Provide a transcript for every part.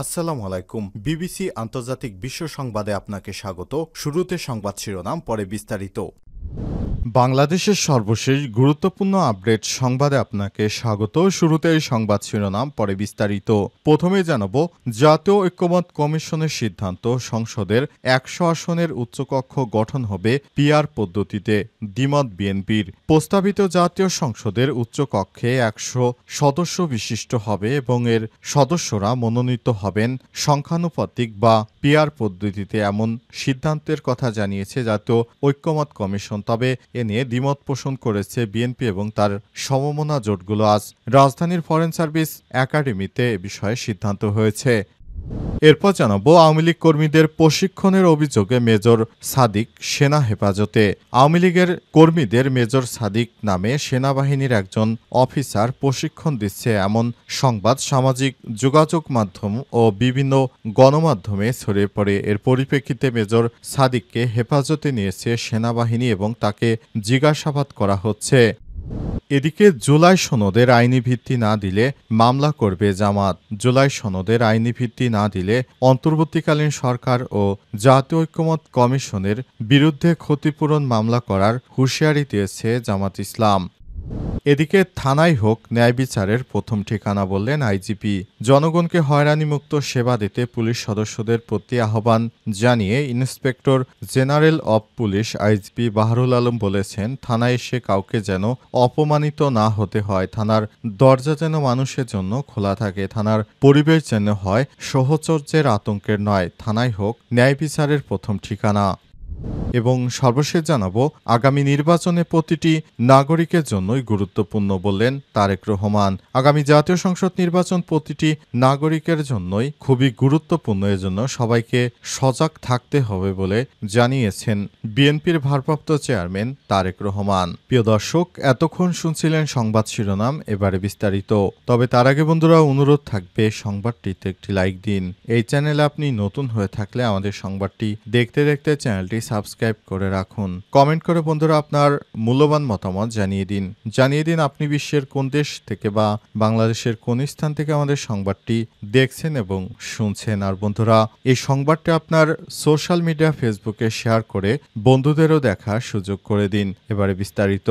আসসালামু আলাইকুম। বিবিসি আন্তর্জাতিক বিশ্ব সংবাদে আপনাকে স্বাগত। শুরুতে সংবাদ শিরোনাম, পরে বিস্তারিত। বাংলাদেশের সর্বশেষ গুরুত্বপূর্ণ আপডেট সংবাদে আপনাকে স্বাগত। শুরুতেই সংবাদ শিরোনাম, পরে বিস্তারিত। প্রথমে জানাব, জাতীয় ঐক্যমত্য কমিশনের সিদ্ধান্ত, সংসদের ১০০ আসনের উচ্চকক্ষ গঠন হবে পিআর পদ্ধতিতে। দ্বিমত বিএনপির। প্রস্তাবিত জাতীয় সংসদের উচ্চকক্ষে ১০০ সদস্য বিশিষ্ট হবে এবং এর সদস্যরা মনোনীত হবেন সংখ্যানুপাতিক বা পিআর পদ্ধতিতে, এমন সিদ্ধান্তের কথা জানিয়েছে জাতীয় ঐক্যমত্য কমিশন। তবে এ নিয়ে দ্বিমত পোষণ করেছে বিএনপি এবং তার সমমনা জোটগুলো। আজ রাজধানীর ফরেন সার্ভিস একাডেমিতে এ বিষয়ে সিদ্ধান্ত হয়েছে। এরপর জানাবো, আওয়ামী লীগ কর্মীদের প্রশিক্ষণের অভিযোগে মেজর সাদিক সেনা হেফাজতে। আওয়ামী লীগের কর্মীদের মেজর সাদিক নামে সেনাবাহিনীর একজন অফিসার প্রশিক্ষণ দিচ্ছে, এমন সংবাদ সামাজিক যোগাযোগ মাধ্যম ও বিভিন্ন গণমাধ্যমে ছড়িয়ে পড়ে। এর পরিপ্রেক্ষিতে মেজর সাদিককে হেফাজতে নিয়েছে সেনাবাহিনী এবং তাকে জিজ্ঞাসাবাদ করা হচ্ছে। এদিকে জুলাই সনদের আইনি ভিত্তি না দিলে মামলা করবে জামাত। জুলাই সনদের আইনি ভিত্তি না দিলে অন্তর্বর্তীকালীন সরকার ও জাতীয় ঐক্যমত্য কমিশনের বিরুদ্ধে ক্ষতিপূরণ মামলা করার হুঁশিয়ারি দিয়েছে জামাত ইসলাম। এদিকে থানায় হোক ন্যায় বিচারের প্রথম ঠিকানা বললেন আইজিপি। জনগণকে হয়রানিমুক্ত সেবা দিতে পুলিশ সদস্যদের প্রতি আহ্বান জানিয়ে inspector general of police IGP Baharul Alam বলেছেন, থানায় এসে কাউকে যেন অপমানিত না হতে হয়, থানার দরজা যেন মানুষের জন্য খোলা থাকে, থানার পরিবেশ যেন হয় সহচর্যের আতঙ্কের নয়, থানায় হোক ন্যায় বিচারের প্রথম ঠিকানা। এবং সর্বশেষ জানাবো, আগামী নির্বাচনে প্রতিটি নাগরিকের জন্যই গুরুত্বপূর্ণ বললেন তারেক রহমান। আগামী জাতীয় সংসদ নির্বাচন প্রতিটি নাগরিকের জন্যই খুবই গুরুত্বপূর্ণ, এজন্য সবাইকে সজাগ থাকতে হবে বলে জানিয়েছেন বিএনপির ভারপ্রাপ্ত চেয়ারম্যান তারেক রহমান। প্রিয় দর্শক, এতক্ষণ শুনছিলেন সংবাদ শিরোনাম, এবারে বিস্তারিত। তবে তার আগে বন্ধুরা, অনুরোধ থাকবে সংবাদটিতে একটি লাইক দিন। এই চ্যানেলে আপনি নতুন হয়ে থাকলে আমাদের সংবাদটি দেখতে দেখতে চ্যানেলটি সাবস্ক্রাইব করে রাখুন। কমেন্ট করে বন্ধুরা আপনার মূল্যবান মতামত জানিয়ে দিন আপনি বিশ্বের কোন দেশ থেকে বা বাংলাদেশের কোন স্থান থেকে আমাদের সংবাদটি দেখছেন এবং শুনছেন। আর বন্ধুরা, এই সংবাদটি আপনার সোশ্যাল মিডিয়া ফেসবুকে শেয়ার করে বন্ধুদেরও দেখার সুযোগ করে দিন। এবারে বিস্তারিত।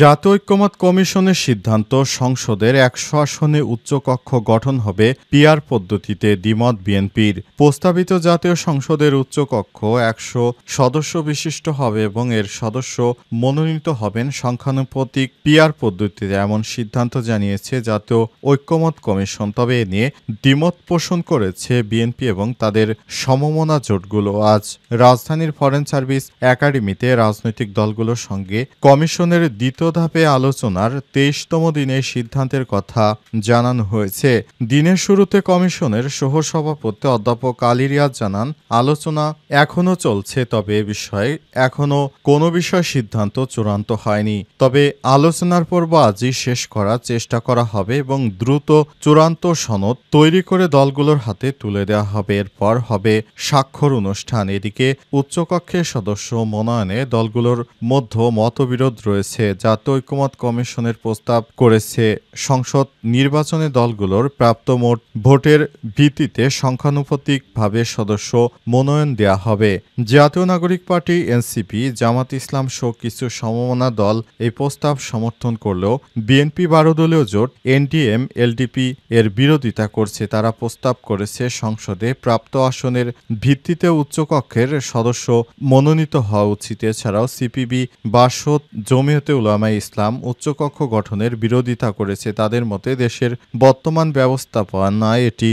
জাতীয় ঐক্যমত্য কমিশনের সিদ্ধান্ত, সংসদের ১০০ আসনে উচ্চকক্ষ গঠন হবে পিআর পদ্ধতিতে। দ্বিমত বিএনপির। প্রস্তাবিত জাতীয় সংসদের উচ্চকক্ষ ১০০ সদস্য বিশিষ্ট হবে এবং এর সদস্য মনোনীত হবেন সংখ্যানুপাতিক পিআর পদ্ধতিতে, এমন সিদ্ধান্ত জানিয়েছে জাতীয় ঐক্যমত্য কমিশন। তবে এ নিয়ে দ্বিমত পোষণ করেছে বিএনপি এবং তাদের সমমনা জোটগুলো। আজ রাজধানীর ফরেন সার্ভিস একাডেমিতে রাজনৈতিক দলগুলোর সঙ্গে কমিশনের দ্বিতীয় ধাপে আলোচনার ২৩তম দিনে সিদ্ধান্তের কথা জানানো হয়েছে। দিনের শুরুতে কমিশনের সহসভাপতি অধ্যাপক আলী রিয়াজ জানান, আলোচনা এখনো চলছে, তবে এ বিষয়ে এখনো কোনো বিষয় সিদ্ধান্ত চূড়ান্ত হয়নি। তবে আলোচনার পর্ব আজই শেষ করার চেষ্টা করা হবে এবং দ্রুত চূড়ান্ত সনদ তৈরি করে দলগুলোর হাতে তুলে দেওয়া হবে। এরপর হবে স্বাক্ষর অনুষ্ঠান। এদিকে উচ্চকক্ষের সদস্য মনোনয়নে দলগুলোর মধ্যে মতবিরোধ রয়েছে। জাতীয় ঐক্যমত্য কমিশনের প্রস্তাব করেছে, সংসদ নির্বাচনে দলগুলোর প্রাপ্ত মোট ভোটের ভিত্তিতে সংখ্যানুপাতিকভাবে সদস্য মনোনয়ন দেওয়া হবে। জাতীয় নাগরিক পার্টি, এনসিপি, জামাত ইসলাম সহ কিছু সমমনা দল এই প্রস্তাব সমর্থন করলেও বিএনপি ১২ দলীয় জোট এনডিএম এলডিপি এর বিরোধিতা করছে। তারা প্রস্তাব করেছে, সংসদে প্রাপ্ত আসনের ভিত্তিতে উচ্চকক্ষের সদস্য মনোনীত হওয়া উচিত। এছাড়াও সিপিবি, বাসদ, জমিয়তে উলামায়ে ইসলাম উচ্চকক্ষ গঠনের বিরোধিতা করেছে। তাদের মতে দেশের বর্তমান ব্যবস্থাপনায় এটি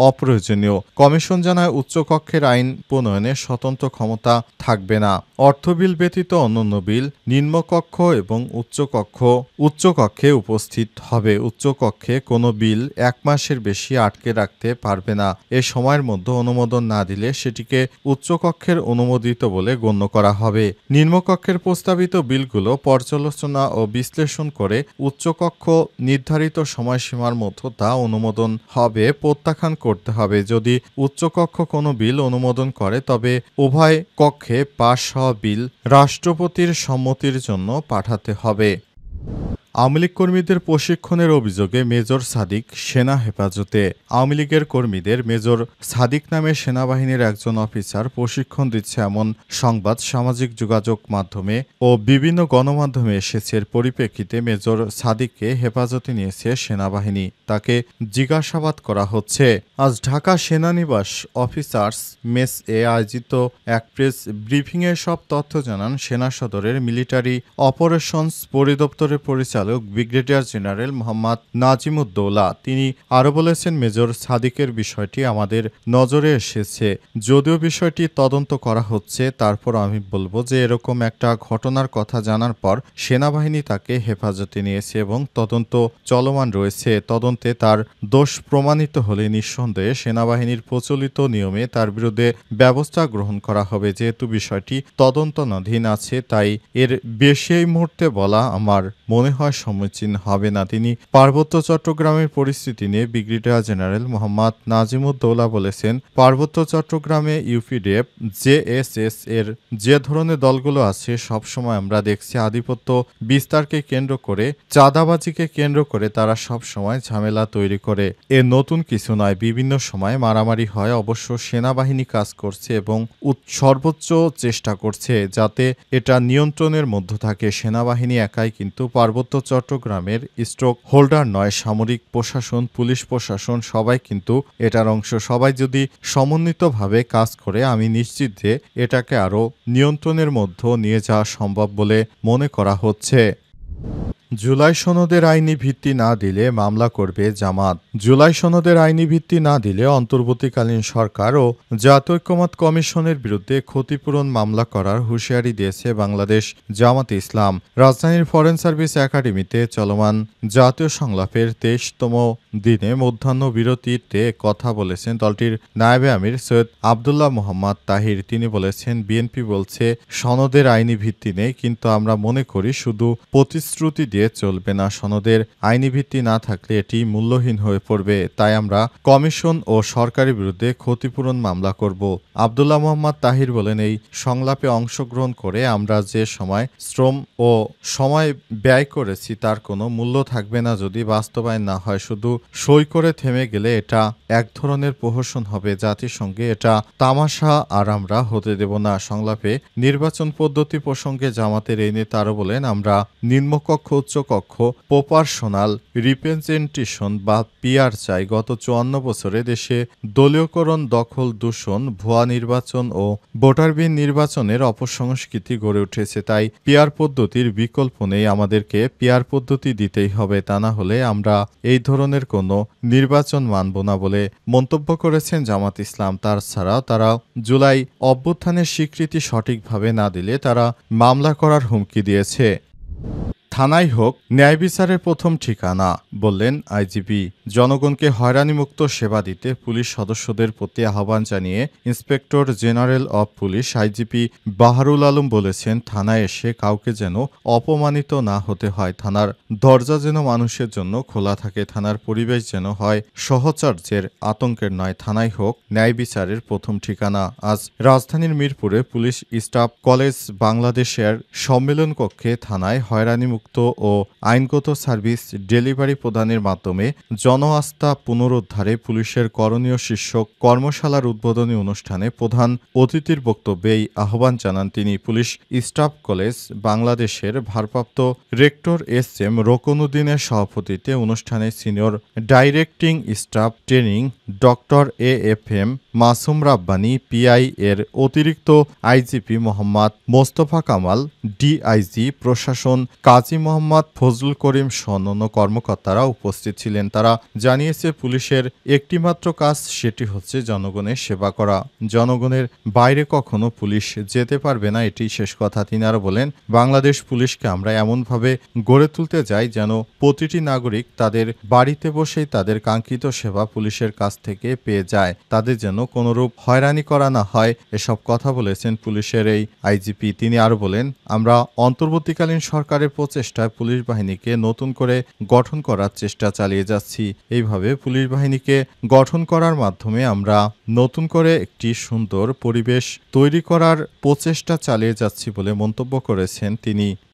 অপ্রয়োজনীয়। কমিশন জানায়, উচ্চকক্ষের আইন প্রণয়নে স্বতন্ত্র ক্ষমতা থাকবে না। অর্থ বিল ব্যতীত অন্যান্য বিল নিম্নকক্ষ এবং উচ্চকক্ষে উপস্থিত হবে। উচ্চকক্ষে কোনো বিল ১ মাসের বেশি আটকে রাখতে পারবে না। এ সময়ের মধ্যে অনুমোদন না দিলে সেটিকে উচ্চকক্ষের অনুমোদিত বলে গণ্য করা হবে। নিম্নকক্ষের প্রস্তাবিত বিলগুলো পর্যালোচনা ও বিশ্লেষণ করে উচ্চকক্ষ নির্ধারিত সময়সীমার মধ্যে তা অনুমোদন হবে প্রত্যাখ্যান করতে হবে। যদি উচ্চকক্ষ কোনো বিল অনুমোদন করে তবে উভয় কক্ষে পাশ হওয়া বিল রাষ্ট্রপতির সম্মতির জন্য পাঠাতে হবে। আওয়ামী লীগ কর্মীদের প্রশিক্ষণের অভিযোগে মেজর সাদিক সেনা হেফাজতে। আওয়ামী লীগের কর্মীদের মেজর সাদিক নামে সেনাবাহিনীর একজন অফিসার প্রশিক্ষণ দিচ্ছে এমন সংবাদ সামাজিক যোগাযোগ মাধ্যমে ও বিভিন্ন গণমাধ্যমে এসেছে। এর পরিপ্রেক্ষিতে মেজর সাদিককে হেফাজতে নিয়েছে সেনাবাহিনী। তাকে জিজ্ঞাসাবাদ করা হচ্ছে। আজ ঢাকা সেনানিবাস অফিসার্স মেস এ আয়োজিত এক প্রেস ব্রিফিংয়ে সব তথ্য জানান সেনা সদরের মিলিটারি অপারেশনস পরিদপ্তরের পরিচালক ব্রিগেডিয়ার জেনারেল মোহাম্মদ নাজিমুদ্দৌলা। তিনি আরও বলেছেন, মেজর সাদিকের বিষয়টি আমাদের নজরে এসেছে, যদিও বিষয়টি তদন্ত করা হচ্ছে। তারপর আমি বলবো যে এরকম একটা ঘটনার কথা জানার পর সেনাবাহিনী তাকে হেফাজতে নিয়েছে এবং তদন্ত চলমান রয়েছে। তদন্তে তার দোষ প্রমাণিত হলে নিঃসন্দেহে সেনাবাহিনীর প্রচলিত নিয়মে তার বিরুদ্ধে ব্যবস্থা গ্রহণ করা হবে। যেহেতু বিষয়টি তদন্তনাধীন আছে, তাই এর বেশি এই মুহূর্তে বলা আমার মনে হয় সমীচীন হবে না। তিনি পার্বত্য চট্টগ্রামের পরিস্থিতি নিয়ে ব্রিগেডিয়ার জেনারেল মোহাম্মদ নাজিমুদ্দৌলা বলেছেন, পার্বত্য চট্টগ্রামে ইউপিডিএফ জেএসএস এর যে ধরনের দলগুলো আছে সবসময় আমরা দেখছি আধিপত্য বিস্তারকে কেন্দ্র করে, চাঁদাবাজিকে কেন্দ্র করে তারা সবসময় ঝামেলা তৈরি করে। এ নতুন কিছু নয়, বিভিন্ন সময় মারামারি হয়। অবশ্য সেনাবাহিনী কাজ করছে এবং সর্বোচ্চ চেষ্টা করছে যাতে এটা নিয়ন্ত্রণের মধ্যে থাকে। সেনাবাহিনী একাই কিন্তু পার্বত্য চট্টগ্রামের স্ট্রোক হোল্ডার নয়। সামরিক প্রশাসন, পুলিশ প্রশাসন সবাই কিন্তু এটার অংশ। সবাই যদি সমন্বিতভাবে কাজ করে, আমি নিশ্চিত যে এটাকে আরও নিয়ন্ত্রণের মধ্যে নিয়ে যাওয়া সম্ভব বলে মনে করা হচ্ছে। জুলাই সনদের আইনি ভিত্তি না দিলে মামলা করবে জামাত। জুলাই সনদের আইনি ভিত্তি না দিলে অন্তর্বর্তীকালীন সরকার ও জাতীয় ঐক্যমত্য কমিশনের বিরুদ্ধে ক্ষতিপূরণ মামলা করার হুঁশিয়ারি দিয়েছে বাংলাদেশ জামাতে ইসলাম। রাজধানীর ফরেন সার্ভিস একাডেমিতে চলমান জাতীয় সংলাপের 23তম দিনে মধ্যাহ্ন বিরতিতে কথা বলেছেন দলটির নায়েবে আমির সৈয়দ আবদুল্লাহ মোহাম্মদ তাহির। তিনি বলেছেন, বিএনপি বলছে সনদের আইনি ভিত্তি নেই, কিন্তু আমরা মনে করি শুধু প্রতিশ্রুতি দিয়ে চলবে না। সনদের আইনি ভিত্তি না থাকলে এটি মূল্যহীন হয়ে পড়বে। তাই আমরা কমিশন ও সরকারের বিরুদ্ধে ক্ষতিপূরণ মামলা করব। আবদুল্লাহ মোহাম্মদ তাহির বলেন, এই সংলাপে অংশগ্রহণ করে আমরা যে সময়, শ্রম ও সময় ব্যয় করেছি তার কোনো মূল্য থাকবে না যদি বাস্তবায়ন না হয়। শুধু সই করে থেমে গেলে এটা এক ধরনের প্রহসন হবে জাতিসংঘে, এটা তামাশা, আর আমরা হতে দেব না। সংলাপে নির্বাচন পদ্ধতি প্রসঙ্গে জামাতের এই নেতা আরও বলেন, আমরা নিম্নকক্ষ, উচ্চকক্ষ, প্রপোর্শনাল রিপ্রেজেন্টেশন বা পিআর চাই। গত 54 বছরে দেশে দলীয়করণ, দখল, দূষণ, ভুয়া নির্বাচন ও ভোটারবিহীন নির্বাচনের অপসংস্কৃতি গড়ে উঠেছে। তাই পিআর পদ্ধতির বিকল্প নেই, আমাদেরকে পিআর পদ্ধতি দিতেই হবে। তা না হলে আমরা এই ধরনের কোনো নির্বাচন মানব না বলে মন্তব্য করেছেন জামাত ইসলাম। তাছাড়াও তারা জুলাই অভ্যুত্থানের স্বীকৃতি সঠিকভাবে না দিলে তারা মামলা করার হুমকি দিয়েছে। থানাই হোক ন্যায় বিচারের প্রথম ঠিকানা, বললেন আইজিপি। জনগণকে হয়রানিমুক্ত সেবা দিতে পুলিশ সদস্যদের প্রতি আহ্বান জানিয়ে inspector general of police IGP Baharul Alam বলেছেন, থানায় এসে কাউকে যেন অপমানিত না হতে হয়। থানার দরজা যেন মানুষের জন্য খোলা থাকে। থানার পরিবেশ যেন হয় সহচর্যের, আতঙ্কের নয়। থানাই হোক ন্যায় বিচারের প্রথম ঠিকানা। আজ রাজধানীর মিরপুরে পুলিশ স্টাফ কলেজ বাংলাদেশের সম্মেলন কক্ষে থানায় হয়রানিমুক্ত ও আইনগত সার্ভিস ডেলিভারি প্রদানের মাধ্যমে জন আস্থা পুনরুদ্ধারে পুলিশের করণীয় শীর্ষক কর্মশালার উদ্বোধনী অনুষ্ঠানে প্রধান অতিথির বক্তব্যে এই আহ্বান জানান তিনি। পুলিশ স্টাফ কলেজ বাংলাদেশের ভারপ্রাপ্ত রেক্টর এস.এম. রকনউদ্দিনের সভাপতিত্বে অনুষ্ঠানে senior directing staff training doctor A F M. Masum Rabbani, PI এর অতিরিক্ত আইজিপি মোহাম্মদ মোস্তফা কামাল, ডিআইজি প্রশাসন কাজী মোহাম্মদ ফজলুল করিম সহ অন্যান্য কর্মকর্তারা উপস্থিত ছিলেন। তারা জানিয়েছে, পুলিশের একটিমাত্র কাজ, সেটি হচ্ছে জনগণের সেবা করা। জনগণের বাইরে কখনো পুলিশ যেতে পারবে না, এটি শেষ কথা। তিনি আরও বলেন, বাংলাদেশ পুলিশকে আমরা এমনভাবে গড়ে তুলতে যাই যেন প্রতিটি নাগরিক তাদের বাড়িতে বসেই তাদের কাঙ্ক্ষিত সেবা পুলিশের কাছ থেকে পেয়ে যায়, তাদের যেন কোনোরূপ হয়রানি করা না হয়। এসব কথা বলেছেন পুলিশের এই আইজিপি। তিনি আরও বলেন, আমরা অন্তর্বর্তীকালীন সরকারের প্রচেষ্টায় পুলিশ বাহিনীকে নতুন করে গঠন করার চেষ্টা চালিয়ে যাচ্ছি। এইভাবে পুলিশ বাহিনীকে গঠন করার মাধ্যমে আমরা নতুন করে একটি সুন্দর পরিবেশ তৈরি করার প্রচেষ্টা চালিয়ে যাচ্ছি বলে মন্তব্য করেছেন তিনি।